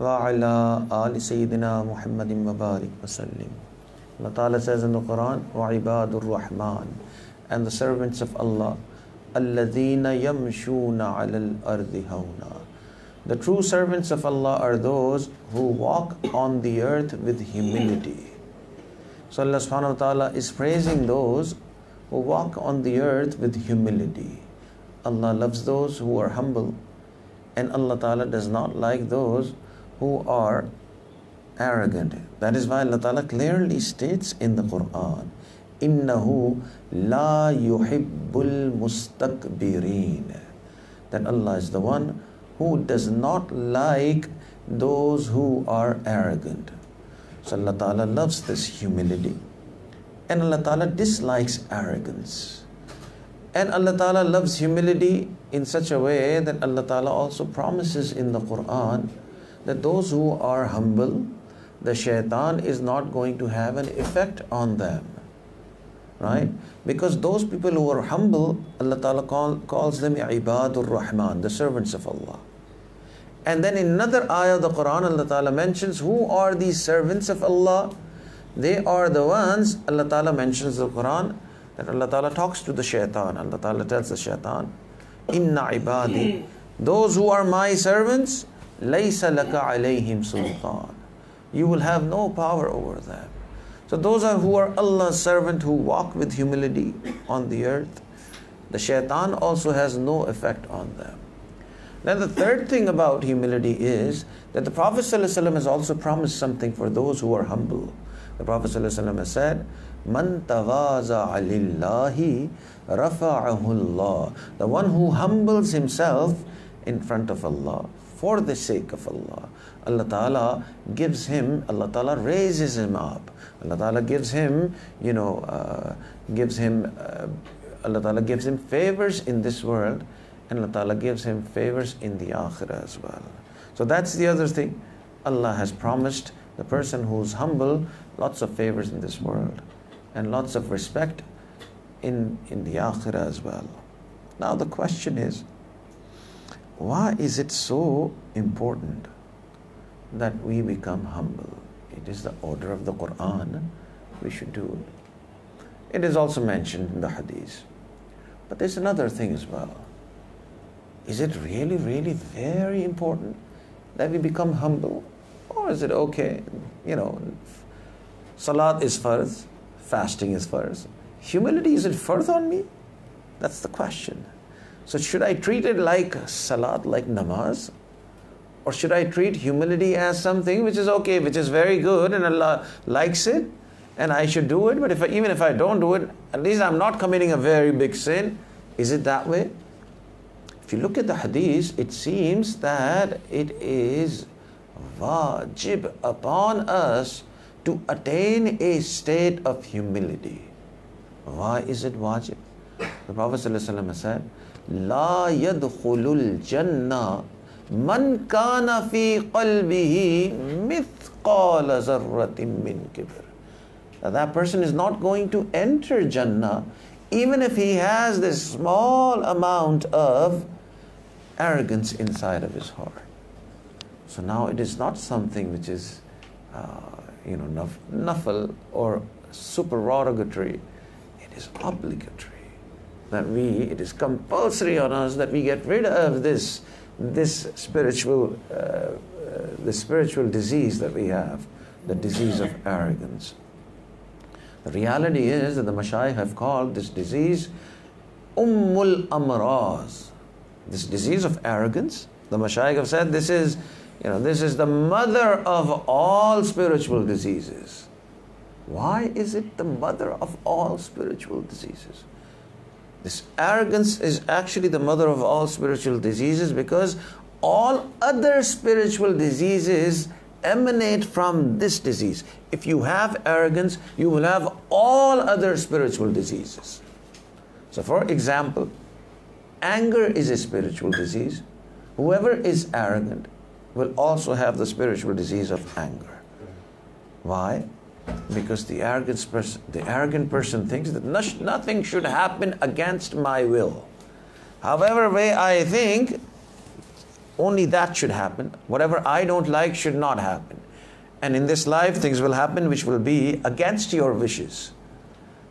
وعلى آل سيدنا محمد وبارك وسلم. Allah Ta'ala says in the Quran, وَعِبَادُ الرَّحْمَنِ, and the servants of Allah, الَّذِينَ يَمْشُونَ عَلَى الْأَرْضِ هَوْنًا. The true servants of Allah are those who walk on the earth with humility. So Allah subhanahu wa ta'ala is praising those who walk on the earth with humility. Allah loves those who are humble, and Allah Ta'ala does not like those who are arrogant. That is why Allah Ta'ala clearly states in the Quran, إِنَّهُ لَا يُحِبُّ الْمُسْتَكْبِرِينَ, that Allah is the one who does not like those who are arrogant. So Allah Ta'ala loves this humility, and Allah Ta'ala dislikes arrogance. And Allah Ta'ala loves humility in such a way that Allah Ta'ala also promises in the Quran that those who are humble, the shaitan is not going to have an effect on them. Right? Because those people who are humble, Allah Ta'ala calls them Ibadur Rahman, the servants of Allah. And then in another ayah of the Quran, Allah Ta'ala mentions who are these servants of Allah. They are the ones, Allah Ta'ala mentions in the Quran, that Allah Ta'ala talks to the shaitan. Allah Ta'ala tells the shaitan, Inna ibadi, those who are my servants, laysa laka alayhim sultan, you will have no power over them. So those are who are Allah's servant, who walk with humility on the earth. The shaitan also has no effect on them. Then the third thing about humility is that the Prophet ﷺ has also promised something for those who are humble. The Prophet ﷺ has said, Man tawaza'a lillahi rafa'ahu Allah. The one who humbles himself in front of Allah for the sake of Allah, Allah Ta'ala gives him, Allah Ta'ala raises him up. Allah Ta'ala gives him, Allah Ta'ala gives him favors in this world, and Allah Ta'ala gives him favors in the akhirah as well. So that's the other thing. Allah has promised the person who's humble lots of favors in this world and lots of respect in the akhirah as well. Now the question is, why is it so important that we become humble? It is the order of the Quran. We should do it. It is also mentioned in the hadith. But there's another thing as well. Is it really, really very important that we become humble? Or is it okay? Salat is farz, fasting is farz. Humility, is it farz on me? That's the question. So should I treat it like salat, like namaz? Or should I treat humility as something which is okay, which is very good, and Allah likes it, and I should do it, but even if I don't do it, at least I'm not committing a very big sin? Is it that way? If you look at the hadith, it seems that it is wajib upon us to attain a state of humility. Why is it wajib? The Prophet ﷺ has said, La yadkhulul jannah man kana fi qalbihi mithqala zarratin min kibr. That person is not going to enter Jannah even if he has this small amount of arrogance inside of his heart. So now it is not something which is nafal or supererogatory. It is obligatory. It is compulsory on us that we get rid of this spiritual disease that we have, the disease of arrogance. The reality is that the Mashayikh have called this disease Ummul Amraz. This disease of arrogance, the Mashayikh have said this is the mother of all spiritual diseases. Why is it the mother of all spiritual diseases? This arrogance is actually the mother of all spiritual diseases, because all other spiritual diseases emanate from this disease. If you have arrogance, you will have all other spiritual diseases. So for example, anger is a spiritual disease. Whoever is arrogant will also have the spiritual disease of anger. Why? Because the arrogant person thinks that nothing should happen against my will. However way I think, only that should happen. Whatever I don't like should not happen. And in this life, things will happen which will be against your wishes.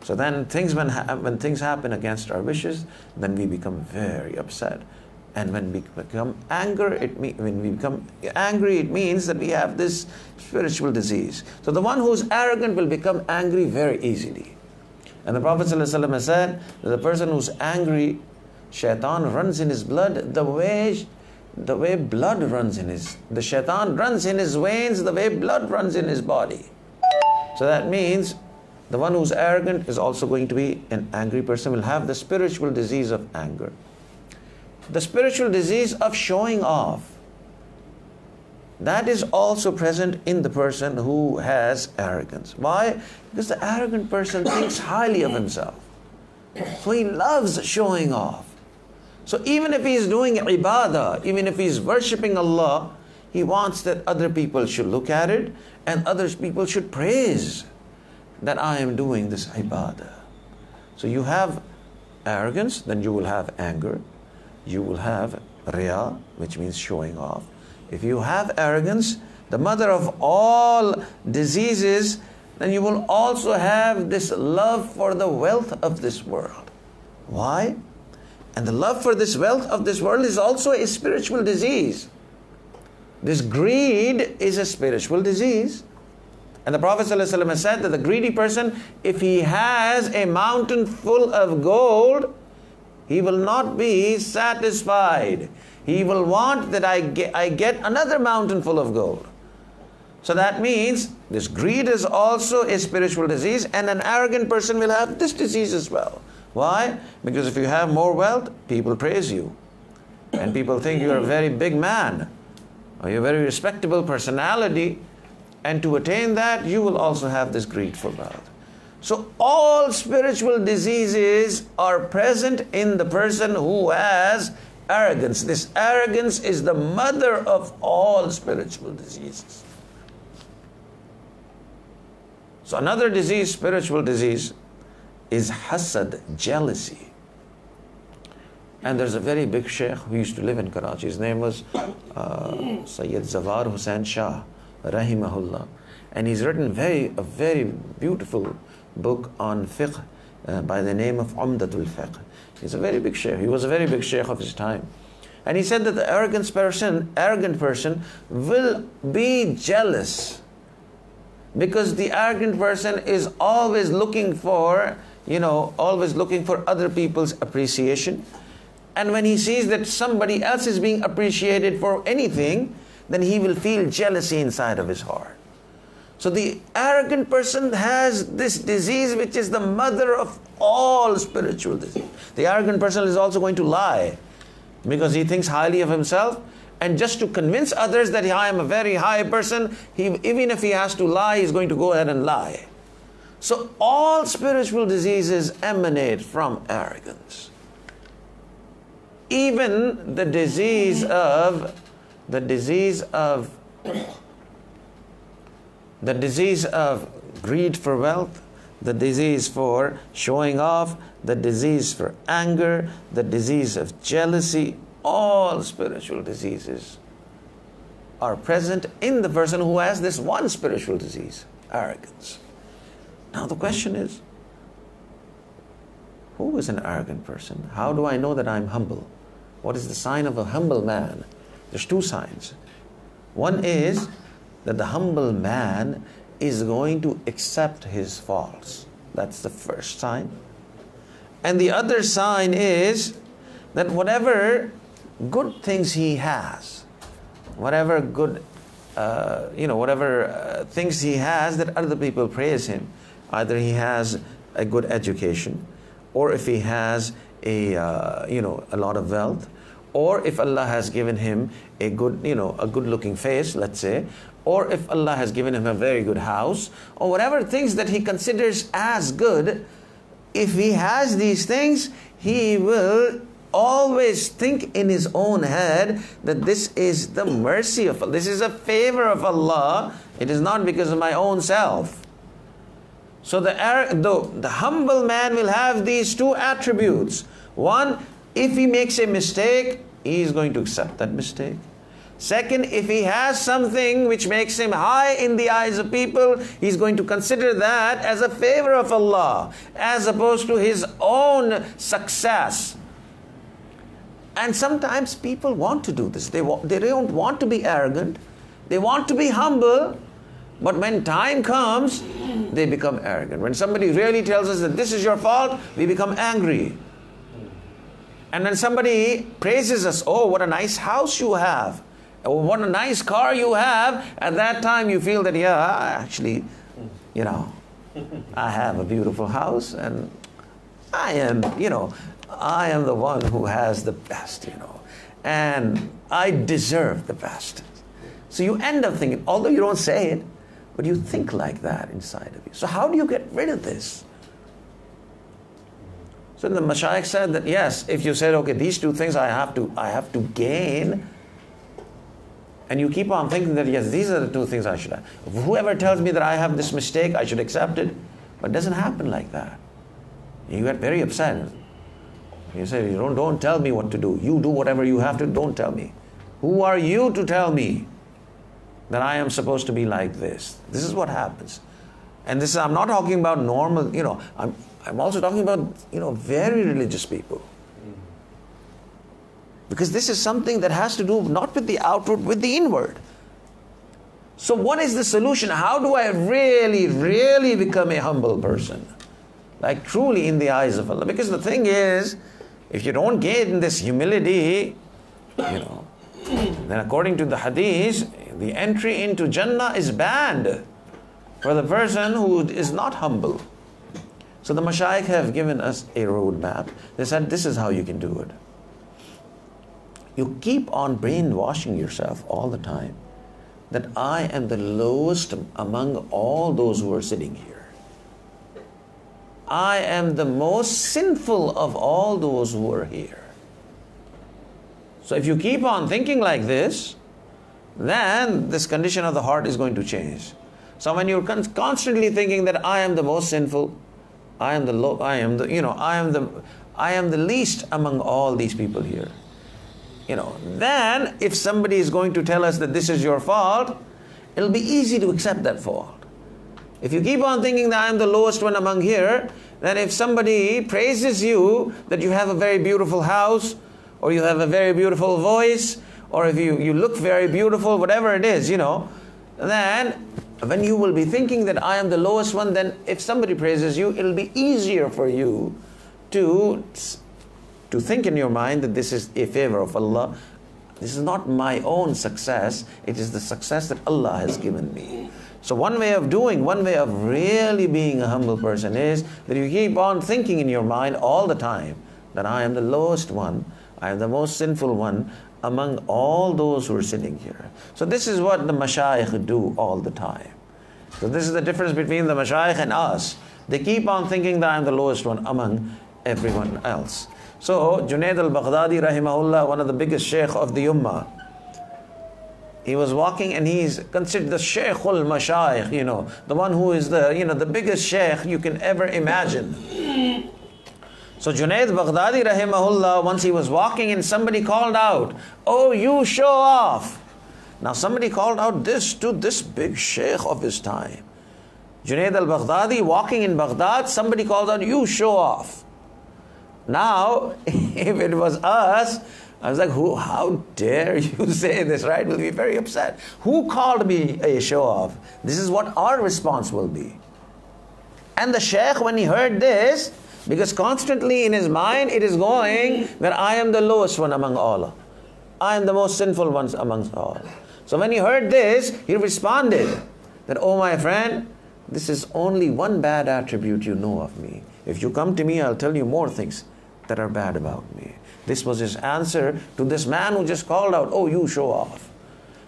So then when things happen against our wishes, then we become very upset. And when we become angry, it means that we have this spiritual disease. So the one who's arrogant will become angry very easily. And the Prophet ﷺ has said that the person who's angry, shaitan runs in his blood the way blood runs in the shaitan runs in his veins the way blood runs in his body. So that means the one who's arrogant is also going to be an angry person, will have the spiritual disease of anger. The spiritual disease of showing off, that is also present in the person who has arrogance. Why? Because the arrogant person thinks highly of himself. So he loves showing off. So even if he is doing ibadah, even if he is worshipping Allah, he wants that other people should look at it and other people should praise that I am doing this ibadah. So you have arrogance, then you will have anger. You will have riya, which means showing off. If you have arrogance, the mother of all diseases, then you will also have this love for the wealth of this world. Why? And the love for this wealth of this world is also a spiritual disease. This greed is a spiritual disease. And the Prophet ﷺ has said that the greedy person, if he has a mountain full of gold, he will not be satisfied. He will want that I get another mountain full of gold. So that means this greed is also a spiritual disease, and an arrogant person will have this disease as well. Why? Because if you have more wealth, people praise you. And people think you're a very big man, or you're a very respectable personality. And to attain that, you will also have this greed for wealth. So all spiritual diseases are present in the person who has arrogance. This arrogance is the mother of all spiritual diseases. So another disease, spiritual disease, is hasad, jealousy. And there's a very big sheikh who used to live in Karachi. His name was Sayyid Zawar Hussain Shah, rahimahullah. And he's written a very beautiful book on fiqh by the name of Umdatul Fiqh. He's a very big sheikh. He was a very big sheikh of his time. And he said that the arrogant person will be jealous, because the arrogant person is always looking for, other people's appreciation. And when he sees that somebody else is being appreciated for anything, then he will feel jealousy inside of his heart. So the arrogant person has this disease which is the mother of all spiritual disease. The arrogant person is also going to lie because he thinks highly of himself, and just to convince others that I am a very high person, even if he has to lie, he's going to go ahead and lie. So all spiritual diseases emanate from arrogance. Even the disease of greed for wealth, the disease for showing off, the disease for anger, the disease of jealousy, all spiritual diseases are present in the person who has this one spiritual disease, arrogance. Now the question is, who is an arrogant person? How do I know that I'm humble? What is the sign of a humble man? There's two signs. One is that the humble man is going to accept his faults. That's the first sign. And the other sign is that whatever good things he has, whatever things he has, that other people praise him. Either he has a good education, or if he has a lot of wealth, or if Allah has given him a good-looking face, let's say, or if Allah has given him a very good house, or whatever things that he considers as good, if he has these things, he will always think in his own head that this is the mercy of Allah, this is a favor of Allah, it is not because of my own self. So the humble man will have these two attributes. One, if he makes a mistake, he is going to accept that mistake. Second, if he has something which makes him high in the eyes of people, he's going to consider that as a favor of Allah, as opposed to his own success. And sometimes people want to do this. They don't want to be arrogant. They want to be humble. But when time comes, they become arrogant. When somebody really tells us that this is your fault, we become angry. And when somebody praises us, oh, what a nice house you have, oh, what a nice car you have, at that time you feel that, yeah, actually, I have a beautiful house and I am the one who has the best, and I deserve the best. So you end up thinking, although you don't say it, but you think like that inside of you. So how do you get rid of this? So the Mashaykh said that yes, if you said, okay, these two things I have to gain, and you keep on thinking that yes, these are the two things I should have. Whoever tells me that I have this mistake, I should accept it. But it doesn't happen like that. You get very upset. You say, don't tell me what to do. You do whatever you have to, don't tell me. Who are you to tell me that I am supposed to be like this? This is what happens. And this is, I'm not talking about normal, I'm also talking about, very religious people. Because this is something that has to do not with the outward, with the inward. So what is the solution? How do I really, really become a humble person? Like truly in the eyes of Allah. Because the thing is, if you don't gain this humility, then according to the hadith, the entry into Jannah is banned for the person who is not humble. So the Mashaykh have given us a roadmap. They said, this is how you can do it. You keep on brainwashing yourself all the time that I am the lowest among all those who are sitting here. I am the most sinful of all those who are here. So if you keep on thinking like this, then this condition of the heart is going to change. So when you're constantly thinking that I am the most sinful, I am the least among all these people here. Then if somebody is going to tell us that this is your fault, it'll be easy to accept that fault. If you keep on thinking that I am the lowest one among here, then if somebody praises you that you have a very beautiful house, or you have a very beautiful voice, or if you look very beautiful, whatever it is, then when you will be thinking that I am the lowest one, then if somebody praises you, it'll be easier for you to think in your mind that this is a favor of Allah. This is not my own success, it is the success that Allah has given me. So one way of really being a humble person is that you keep on thinking in your mind all the time that I am the lowest one, I am the most sinful one among all those who are sitting here. So this is what the Mashayikh do all the time. So this is the difference between the Mashayikh and us. They keep on thinking that I am the lowest one among everyone else. So Junaid al-Baghdadi rahimahullah, one of the biggest sheikh of the ummah, he was walking and he's considered the Shaykh al-Mashayikh, the one who is the biggest sheikh you can ever imagine. So Junaid Baghdadi rahimahullah, once he was walking and somebody called out, "Oh, you show off." Now somebody called out this to this big sheikh of his time. Junaid al-Baghdadi walking in Baghdad, somebody called out, "You show off." Now, if it was us, I was like, how dare you say this, right? We'll be very upset. Who called me a show off? This is what our response will be. And the sheikh, when he heard this, because constantly in his mind it is going that I am the lowest one among all. I am the most sinful one amongst all. So when he heard this, he responded that, "Oh my friend, this is only one bad attribute you know of me. If you come to me, I'll tell you more things that are bad about me." This was his answer to this man who just called out, "Oh, you show off."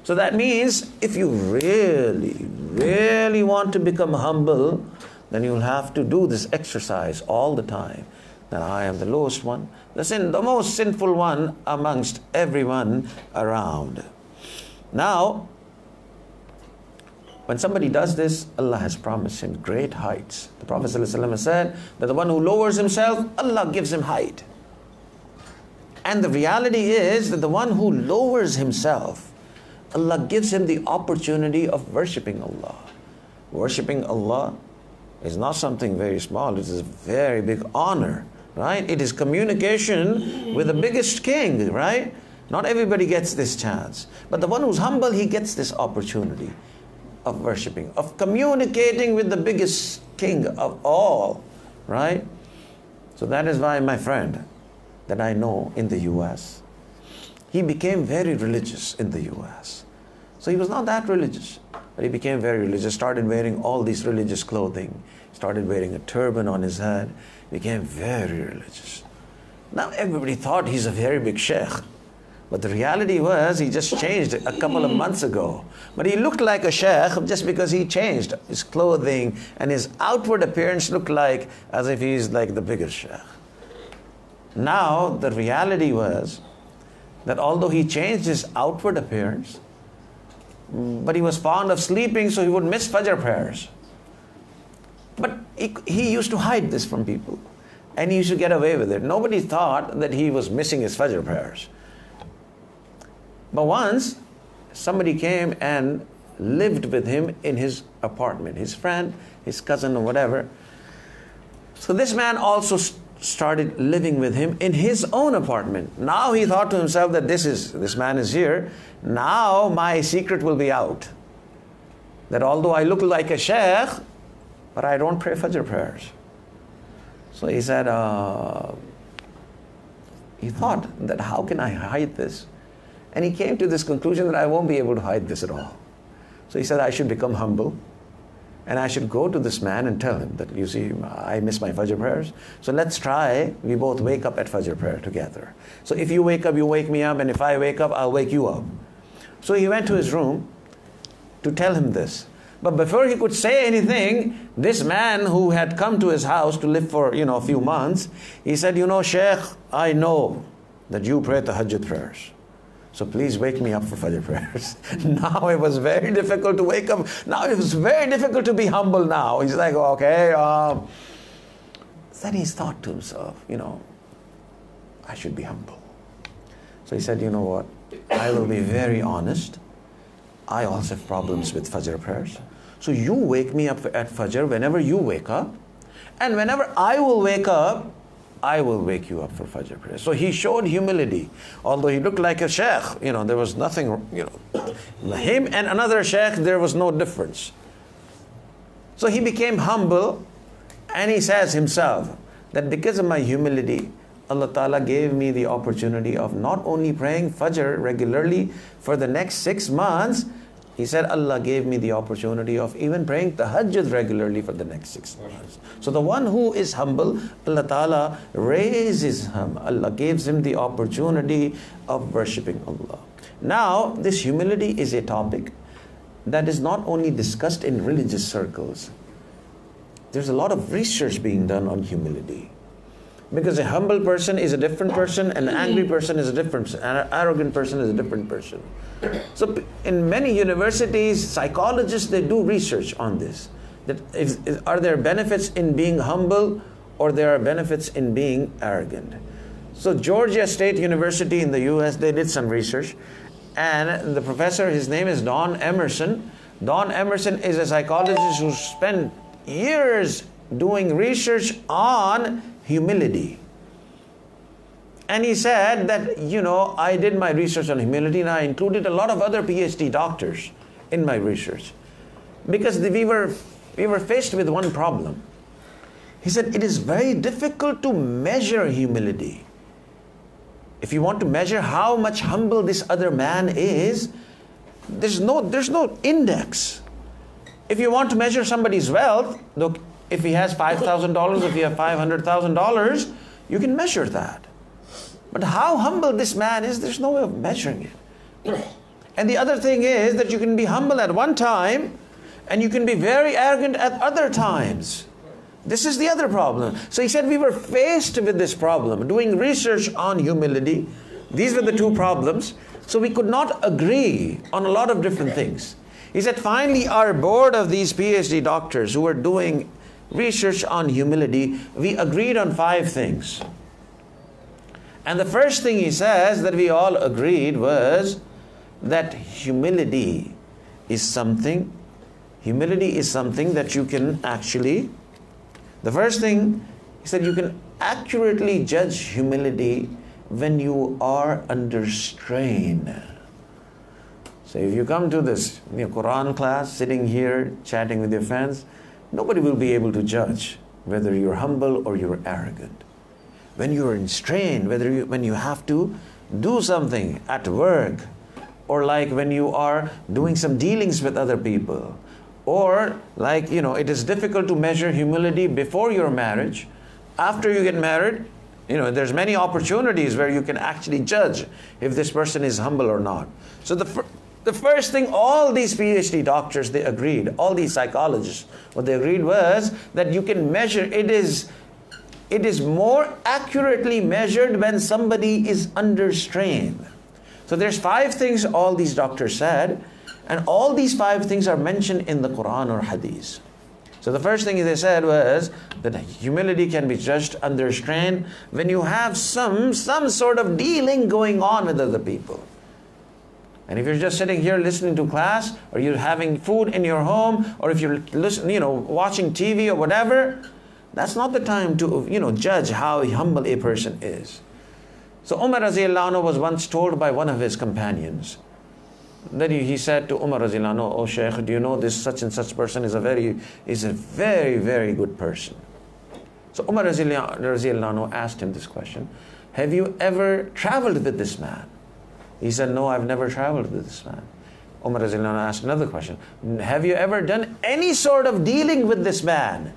So that means if you really, really want to become humble, then you'll have to do this exercise all the time. That I am the lowest one, the most sinful one amongst everyone around. Now, when somebody does this, Allah has promised him great heights. The Prophet ﷺ said that the one who lowers himself, Allah gives him height. And the reality is that the one who lowers himself, Allah gives him the opportunity of worshipping Allah. Worshipping Allah is not something very small. It is a very big honor, right? It is communication with the biggest king, right? Not everybody gets this chance. But the one who's humble, he gets this opportunity of worshipping, of communicating with the biggest king of all, right? So that is why my friend that I know in the US, he became very religious in the US. So he was not that religious, but he became very religious, started wearing all these religious clothing, started wearing a turban on his head, became very religious. Now everybody thought he's a very big sheikh. But the reality was he just changed a couple of months ago. But he looked like a sheikh just because he changed his clothing, and his outward appearance looked like as if he's like the biggest sheikh. Now the reality was that although he changed his outward appearance, but he was fond of sleeping, so he would miss Fajr prayers. But he used to hide this from people, and he used to get away with it. Nobody thought that he was missing his Fajr prayers. But once, somebody came and lived with him in his apartment, his friend, his cousin or whatever. So this man also started living with him in his own apartment. Now he thought to himself that this man is here. Now my secret will be out. That although I look like a sheikh, but I don't pray Fajr prayers. So he said, he thought that how can I hide this? And he came to this conclusion that I won't be able to hide this at all. So he said, I should become humble, and I should go to this man and tell him that, you see, I miss my Fajr prayers. So let's try, we both wake up at Fajr prayer together. So if you wake up, you wake me up, and if I wake up, I'll wake you up. So he went to his room to tell him this. But before he could say anything, this man who had come to his house to live for, a few months, he said, Sheikh, I know that you pray Tahajjud prayers. So please wake me up for Fajr prayers. Now it was very difficult to wake up. Now it was very difficult to be humble now. He's like, okay. Then he's thought to himself, I should be humble. So he said, you know what? I will be very honest. I also have problems with Fajr prayers. So you wake me up at Fajr whenever you wake up. And whenever I will wake up, I will wake you up for Fajr prayer. So he showed humility. Although he looked like a sheikh, there was nothing, him and another sheikh, there was no difference. So he became humble, and he says himself that because of my humility, Allah Ta'ala gave me the opportunity of not only praying Fajr regularly for the next 6 months, he said Allah gave me the opportunity of even praying Tahajjud regularly for the next 6 months. So the one who is humble, Allah Ta'ala raises him. Allah gives him the opportunity of worshipping Allah. Now, this humility is a topic that is not only discussed in religious circles. There's a lot of research being done on humility. Because a humble person is a different person, an angry person is a different person, an arrogant person is a different person. So in many universities, psychologists, they do research on this. That are there benefits in being humble, or there are benefits in being arrogant? So Georgia State University in the US, they did some research. And the professor, his name is Don Emerson. Don Emerson is a psychologist who spent years doing research on humility. And he said that, I did my research on humility, and I included a lot of other PhD doctors in my research. Because we were faced with one problem. He said, it is very difficult to measure humility. If you want to measure how much humble this other man is, there's no index. If you want to measure somebody's wealth, look, if he has $5,000, if you have $500,000, you can measure that. But how humble this man is, there's no way of measuring it. And the other thing is that you can be humble at one time, and you can be very arrogant at other times. This is the other problem. So he said we were faced with this problem, doing research on humility. These were the two problems. So we could not agree on a lot of different things. He said finally our board of these PhD doctors who were doing research on humility, we agreed on 5 things. And the first thing he says that we all agreed was that humility is something that you can actually, the first thing, he said, you can accurately judge humility when you are under strain. So if you come to this Quran class, sitting here, chatting with your friends, nobody will be able to judge whether you're humble or you're arrogant. When you're in strain, when you have to do something at work, or like when you are doing some dealings with other people, or like, it is difficult to measure humility before your marriage. After you get married, there's many opportunities where you can actually judge if this person is humble or not. So the first thing, all these PhD doctors, they agreed, all these psychologists, what they agreed was that you can measure, it is more accurately measured when somebody is under strain. So there's 5 things all these doctors said, and all these 5 things are mentioned in the Quran or Hadith. So the first thing they said was that humility can be judged under strain when you have some sort of dealing going on with other people. And if you're just sitting here listening to class, or you're having food in your home, or if you're watching TV or whatever, that's not the time to judge how humble a person is. So Umar Radhiyallahu Anhu was once told by one of his companions, that he said to Umar Radhiyallahu Anhu, "Oh Shaykh, do you know this such and such person is a very, very good person?" So Umar Radhiyallahu Anhu asked him this question, "Have you ever traveled with this man?" He said, "No, I've never traveled with this man." Umar Radhiyallahu Anhu asked another question, "Have you ever done any sort of dealing with this man?"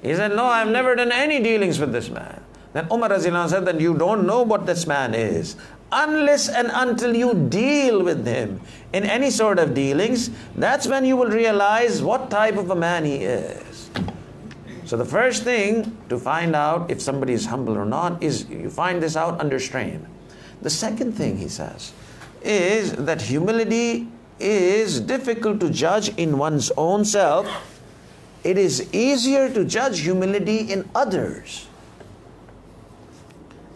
He said, "No, I've never done any dealings with this man." Then Umar Radhiyallahu Anhu said that you don't know what this man is. Unless and until you deal with him in any sort of dealings, that's when you will realize what type of a man he is. So the first thing to find out if somebody is humble or not is you find this out under strain. The second thing he says is that humility is difficult to judge in one's own self. It is easier to judge humility in others.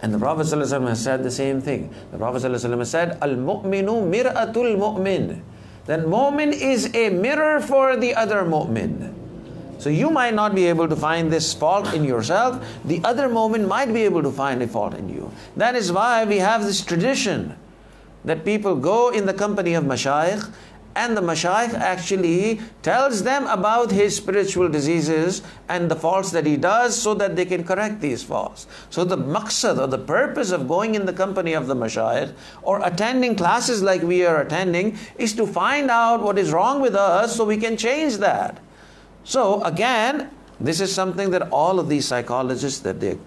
And the Prophet ﷺ has said the same thing. The Prophet ﷺ has said, "Al-mu'minu mir'atul mu'min." That mu'min is a mirror for the other mu'min. So you might not be able to find this fault in yourself. The other mu'min might be able to find a fault in you. That is why we have this tradition that people go in the company of mashayikh, and the mashayikh actually tells them about his spiritual diseases and the faults that he does so that they can correct these faults. So the maqsad or the purpose of going in the company of the mashayikh or attending classes like we are attending is to find out what is wrong with us so we can change that. So again, this is something that all of these psychologists that they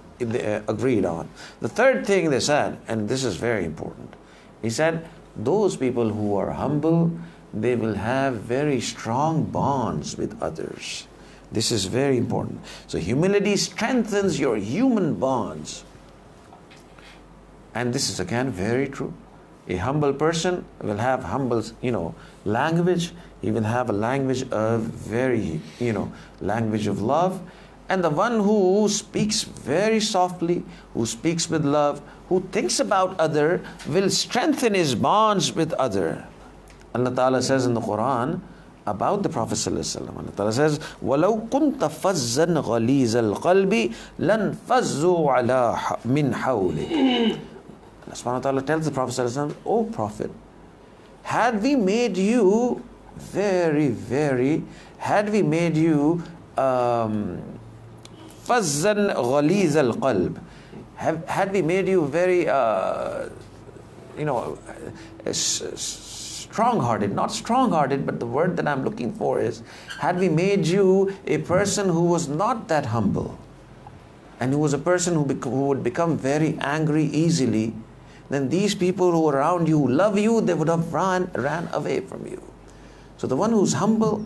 agreed on. The third thing they said, and this is very important, he said, those people who are humble, they will have very strong bonds with others. This is very important. So humility strengthens your human bonds. And this is again very true. A humble person will have humble, language. He will have a language of language of love. And the one who speaks very softly, who speaks with love, who thinks about other, will strengthen his bonds with other. Allah Ta'ala says in the Quran about the Prophet ﷺ, Allah Ta'ala says, وَلَوْ كُنْتَ فَزًّا غَلِيظَ الْقَلْبِ لَنْ فَزُّوا عَلَى مِنْ حَوْلِكَ. Allah Subhanahu wa Ta'ala tells the Prophet ﷺ, "O Prophet, had we made you فَزًّا غَلِيظَ الْقَلْبِ, had we made you very strong-hearted, not strong-hearted, but the word that I'm looking for is, had we made you a person who was not that humble, and who was a person who would become very angry easily, then these people who are around you, who love you, they would have ran away from you." So the one who's humble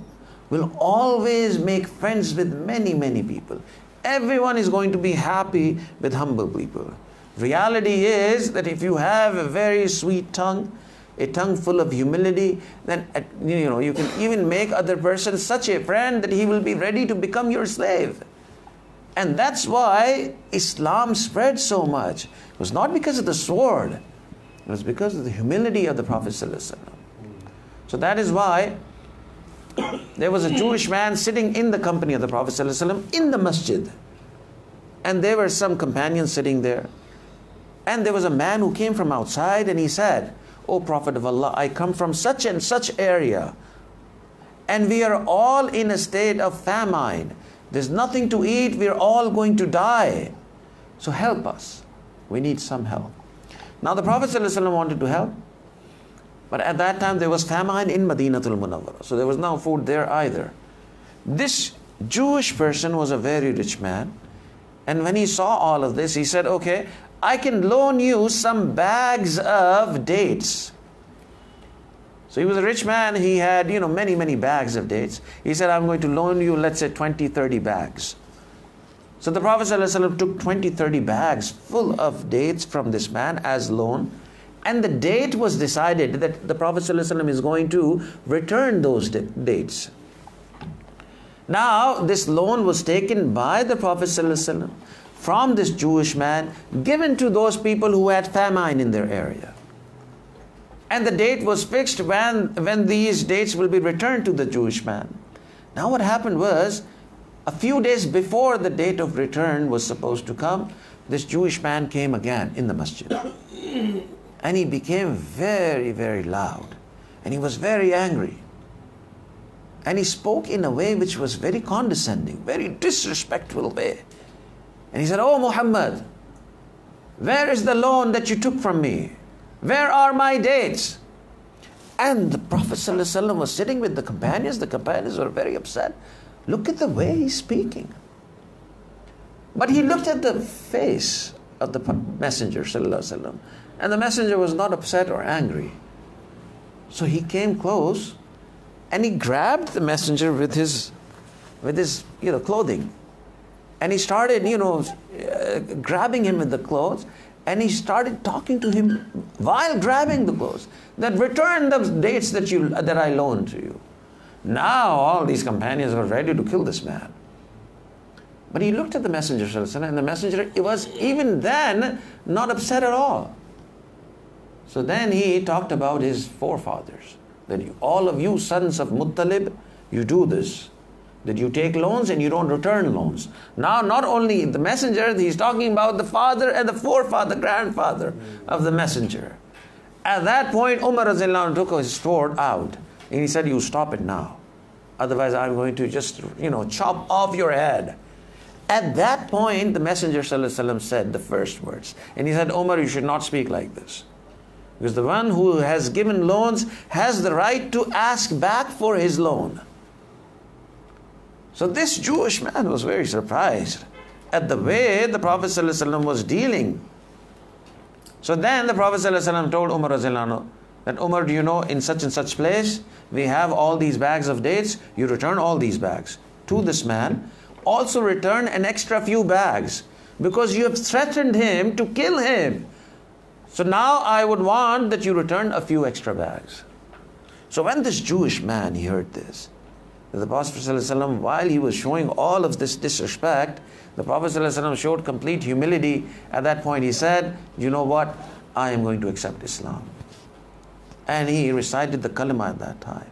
will always make friends with many, many people. Everyone is going to be happy with humble people. Reality is that if you have a very sweet tongue, a tongue full of humility, then you can even make other person such a friend that he will be ready to become your slave. And that's why Islam spread so much. It was not because of the sword. It was because of the humility of the Prophet ﷺ. So that is why there was a Jewish man sitting in the company of the Prophet ﷺ in the masjid. And there were some companions sitting there. And there was a man who came from outside and he said, "O Prophet of Allah, I come from such and such area. And we are all in a state of famine. There's nothing to eat. We're all going to die. So help us. We need some help." Now the Prophet ﷺ wanted to help. But at that time there was famine in Madinatul Munawwara. So there was no food there either. This Jewish person was a very rich man. And when he saw all of this, he said, "Okay, I can loan you some bags of dates." So he was a rich man. He had, many bags of dates. He said, "I'm going to loan you, let's say 20, 30 bags." So the Prophet ﷺ took 20, 30 bags full of dates from this man as loan. And the date was decided that the Prophet ﷺ is going to return those dates. Now, this loan was taken by the Prophet ﷺ from this Jewish man, given to those people who had famine in their area. And the date was fixed when these dates will be returned to the Jewish man. Now what happened was, a few days before the date of return was supposed to come, this Jewish man came again in the masjid. And he became very, very loud. And he was very angry. And he spoke in a way which was very condescending, very disrespectful way. And he said, "Oh Muhammad, where is the loan that you took from me? Where are my dates?" And the Prophet ﷺ was sitting with the companions. The companions were very upset. Look at the way he's speaking. But he looked at the face of the Messenger ﷺ, and the Messenger was not upset or angry. So he came close and he grabbed the Messenger with his clothing. And he started, grabbing him with the clothes. And he started talking to him while grabbing the clothes, that return the dates that I loaned to you. Now all these companions were ready to kill this man. But he looked at the Messenger ﷺ, and the Messenger was even then not upset at all. So then he talked about his forefathers, that all of you sons of Muttalib, you do this, that you take loans and you don't return loans. Now not only the Messenger, he's talking about the father and the forefather, grandfather of the Messenger. At that point, Umar radiallahu anhu took his sword out and he said, "You stop it now. Otherwise I'm going to just, chop off your head." At that point, the Messenger ﷺ said the first words. And he said, "Umar, you should not speak like this. Because the one who has given loans has the right to ask back for his loan." So this Jewish man was very surprised at the way the Prophet ﷺ was dealing. So then the Prophet ﷺ told Umar radiallahu anhu that, "Umar, do you know, in such and such place, we have all these bags of dates. You return all these bags to this man. Also return an extra few bags, because you have threatened him to kill him. So now I would want that you return a few extra bags." So when this Jewish man, he heard this, the Prophet ﷺ, while he was showing all of this disrespect, the Prophet ﷺ showed complete humility. At that point he said, "You know what? I am going to accept Islam." And he recited the kalima at that time.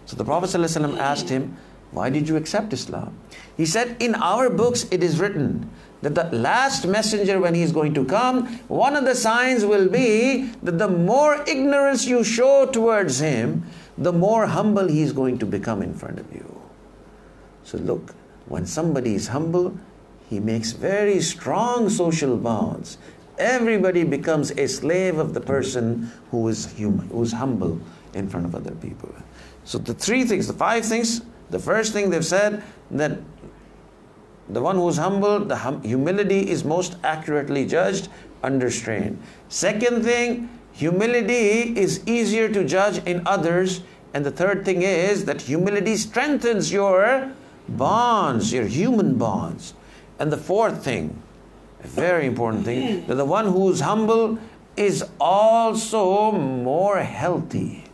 So the Prophet ﷺ asked him, "Why did you accept Islam?" He said, "In our books it is written that the last messenger, when he is going to come, one of the signs will be that the more ignorance you show towards him, the more humble he is going to become in front of you." So look, when somebody is humble, he makes very strong social bonds. Everybody becomes a slave of the person who is human, who is humble in front of other people. So the the 5 things, the first thing they've said, that the one who is humble, the humility is most accurately judged under strain. Second thing, humility is easier to judge in others. And the third thing is that humility strengthens your bonds, your human bonds. And the fourth thing, a very important thing, that the one who is humble is also more healthy.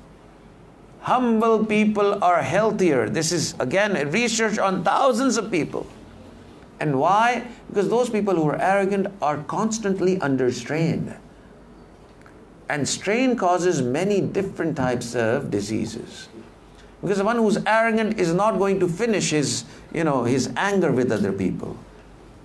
Humble people are healthier. This is, again, a research on thousands of people. And why? Because those people who are arrogant are constantly under strain. And strain causes many different types of diseases. Because the one who's arrogant is not going to finish his anger with other people.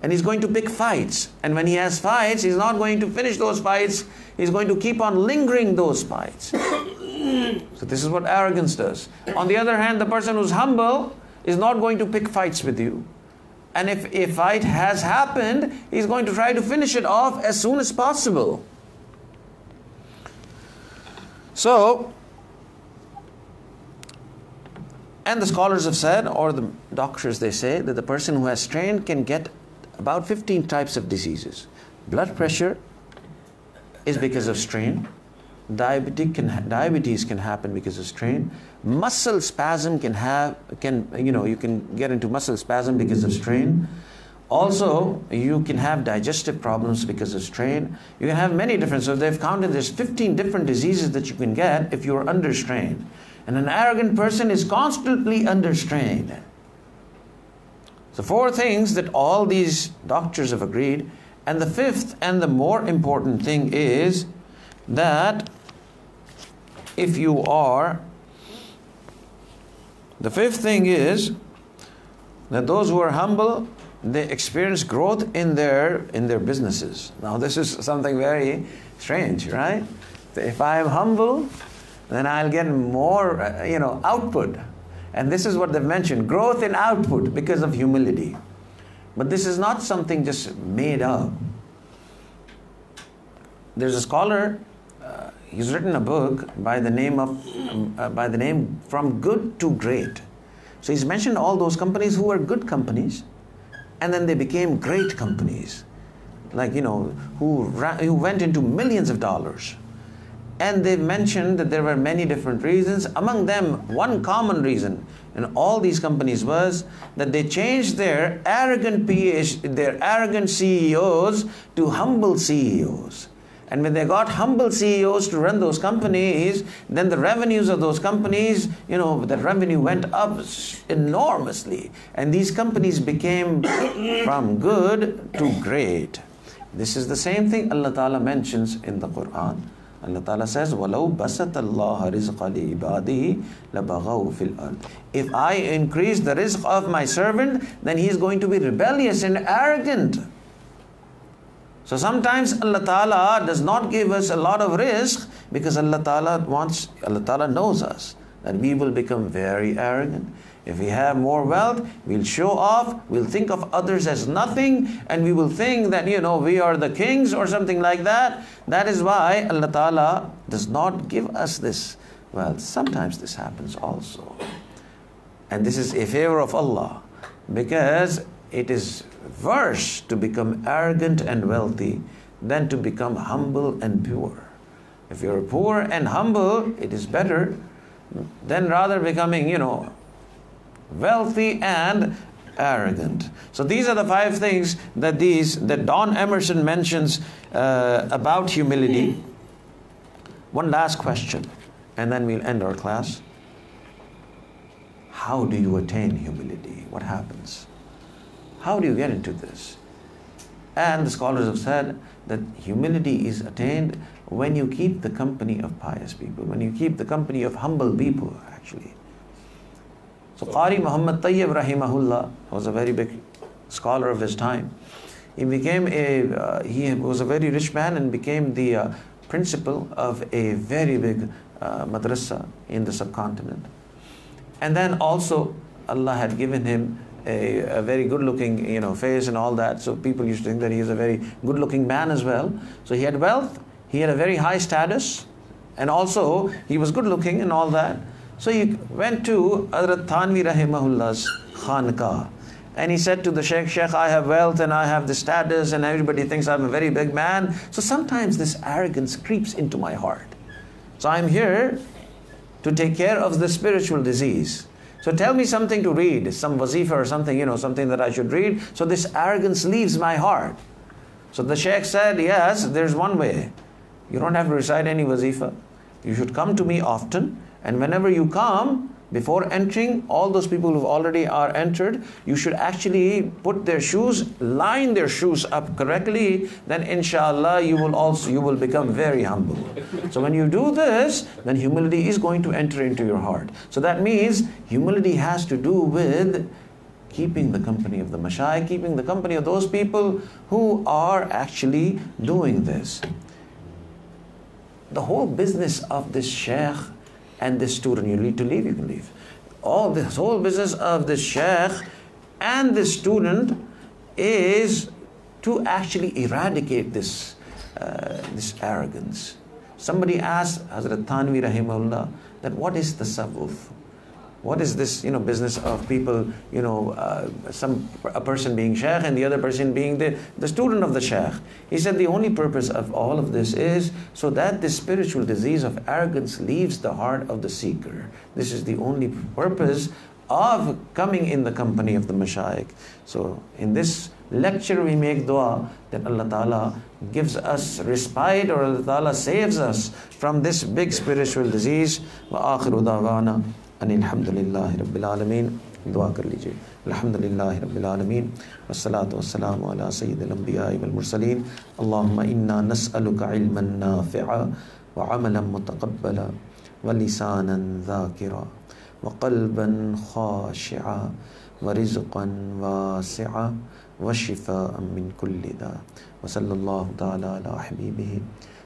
And he's going to pick fights. And when he has fights, he's not going to finish those fights. He's going to keep on lingering those fights. So this is what arrogance does. On the other hand, the person who's humble is not going to pick fights with you. And if a fight has happened, he's going to try to finish it off as soon as possible. So, and the scholars have said, or the doctors, they say, that the person who has strain can get about 15 types of diseases. Blood pressure is because of strain. Diabetes can happen because of strain. Muscle spasm you can get into muscle spasm because of strain. Also, you can have digestive problems because of strain. You can have many different, so they've counted there's 15 different diseases that you can get if you're under strain. And an arrogant person is constantly under strain. So 4 things that all these doctors have agreed. And the 5th and the more important thing is that if you are, the 5th thing is that those who are humble, they experience growth in their businesses. Now this is something very strange, right? If I am humble, then I'll get more output. And this is what they've mentioned, growth in output because of humility. But this is not something just made up. There's a scholar, he's written a book by the name From Good to Great. So he's mentioned all those companies who were good companies, and then they became great companies, like who went into millions of dollars. And they've mentioned that there were many different reasons. Among them, one common reason in all these companies was that they changed their arrogant CEOs to humble CEOs. And when they got humble CEOs to run those companies, then the revenues of those companies, the revenue went up enormously. And these companies became from good to great. This is the same thing Allah Ta'ala mentions in the Quran. Allah Ta'ala says, وَلَوْ بَسَطَ اللَّهَ رِزْقَ لِعِبَادِهِ لَبَغَوْا فِي الْأَرْضِ. If I increase the rizq of my servant, then he is going to be rebellious and arrogant. So sometimes Allah Ta'ala does not give us a lot of rizq because Allah Ta'ala knows us, that we will become very arrogant. If we have more wealth, we'll show off, we'll think of others as nothing, and we will think that, we are the kings or something like that. That is why Allah Ta'ala does not give us this wealth. Sometimes this happens also. And this is a favor of Allah, because it is worse to become arrogant and wealthy than to become humble and pure. If you're poor and humble, it is better than rather becoming, wealthy and arrogant. So these are the 5 things that Don Emerson mentions about humility. One last question, and then we'll end our class. How do you attain humility? What happens? How do you get into this? And the scholars have said that humility is attained when you keep the company of pious people, when you keep the company of humble people, actually. So Qari Muhammad Tayyib rahimahullah was a very big scholar of his time. He was a very rich man and became the principal of a very big madrasa in the subcontinent. And then also Allah had given him a very good looking face and all that. So people used to think that he is a very good looking man as well. So he had wealth, he had a very high status, and also he was good looking and all that. So he went to Hazrat Thanvi Rahimahullah's Khanqah, and he said to the Sheikh, I have wealth and I have the status and everybody thinks I'm a very big man. So sometimes this arrogance creeps into my heart. So I'm here to take care of the spiritual disease. So tell me something to read, some wazifa or something, something that I should read, so this arrogance leaves my heart. So the Sheikh said, yes, there's one way. You don't have to recite any wazifa. You should come to me often, and whenever you come, before entering, all those people who already are entered, you should actually put their shoes, line their shoes up correctly, then inshallah you will become very humble. So when you do this, then humility is going to enter into your heart. So that means humility has to do with keeping the company of the mashayikh, keeping the company of those people who are actually doing this. The whole business of this sheikh and this student, you need to leave, you can leave. All this whole business of this sheikh and this student is to actually eradicate this arrogance. Somebody asked Hazrat Thanvi rahimahullah that what is tasawwuf? What is this, business of people, a person being sheikh and the other person being the student of the sheikh? He said the only purpose of all of this is so that this spiritual disease of arrogance leaves the heart of the seeker. This is the only purpose of coming in the company of the mashayikh. So in this lecture we make dua that Allah Ta'ala gives us respite, or Allah Ta'ala saves us from this big spiritual disease. Wa akhiru da'wana Alhamdulillahi Rabbil Alameen. Dua kar lijiye. Alhamdulillahi Rabbil Alameen. Wassalatu wassalamu ala sayyidil anbiya'i wal mursaleen. Allahumma inna nas'aluka ilman nafi'a wa amalan mutaqabbala wa lisanan dhakira wa qalban khashi'a wa rizqan wasi'a wa shifa'an min kulli da. Wa sallallahu ta'ala ala habibihi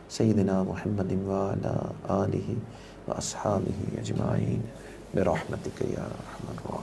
sayyidina Muhammadin wa ala alihi wa ashabihi ajma'in. برحمتك يا أرحم الراحمين.